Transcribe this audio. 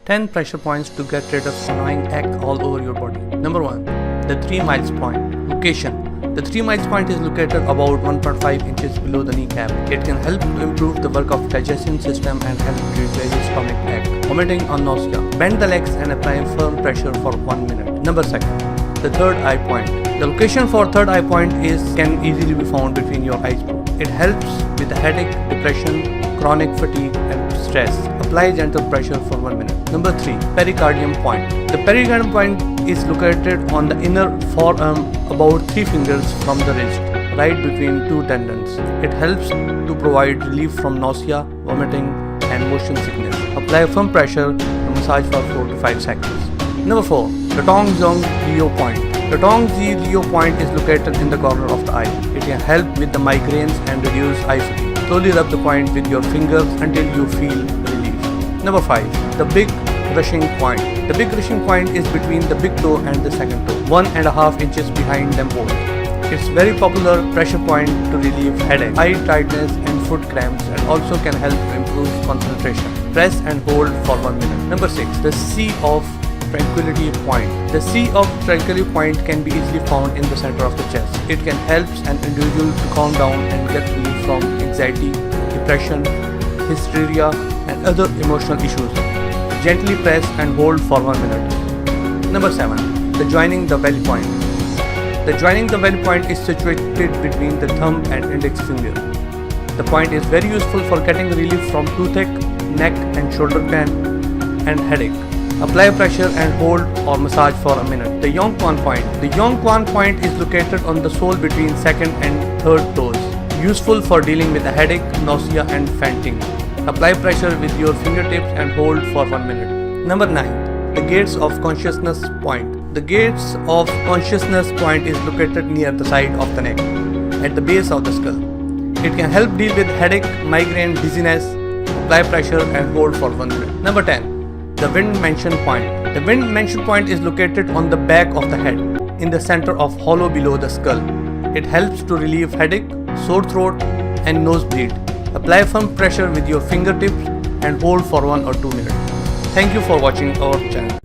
10 pressure points to get rid of annoying ache all over your body. Number 1. The 3 miles point. Location. The 3 miles point is located about 1.5 inches below the kneecap. It can help to improve the work of digestion system and help to replace stomach ache. Vomiting or nausea. Bend the legs and apply firm pressure for 1 minute. Number 2. The third eye point. The location for third eye point can easily be found between your eyes. It helps with the headache, depression, chronic fatigue and stress. Apply gentle pressure for 1 minute. Number 3. Pericardium point. The pericardium point is located on the inner forearm about 3 fingers from the wrist, right between 2 tendons. It helps to provide relief from nausea, vomiting and motion sickness. Apply firm pressure and massage for 4 to 5 seconds. Number 4. The Tong Zong Leo point. The Tong Zi Leo point is located in the corner of the eye. It can help with the migraines and reduce eye fatigue. Slowly rub the point with your fingers until you feel relief. Number 5. The Big Rushing point. The big rushing point is between the big toe and the second toe, 1.5 inches behind them both. It's very popular pressure point to relieve headache, eye tightness and foot cramps, and also can help to improve concentration. Press and hold for 1 minute. Number 6. The Sea of Tranquility point. The Sea of Tranquility point can be easily found in the center of the chest. It can help an individual to calm down and get relief from anxiety, depression, hysteria and other emotional issues. Gently press and hold for 1 minute. Number 7. The Joining the Belly point. The Joining the Belly point is situated between the thumb and index finger. The point is very useful for getting relief from toothache, neck and shoulder pain and headache. Apply pressure and hold or massage for a minute. The Yong Quan point. The Yong Quan point is located on the sole between second and third toes. Useful for dealing with a headache, nausea and fainting. Apply pressure with your fingertips and hold for 1 minute. Number 9. The Gates of Consciousness point. The Gates of Consciousness point is located near the side of the neck, at the base of the skull. It can help deal with headache, migraine, dizziness. Apply pressure and hold for 1 minute. Number 10. The Wind Mansion point. The Wind Mansion point is located on the back of the head, in the center of hollow below the skull. It helps to relieve headache, sore throat and nosebleed. Apply firm pressure with your fingertips and hold for 1 or 2 minutes. Thank you for watching our channel.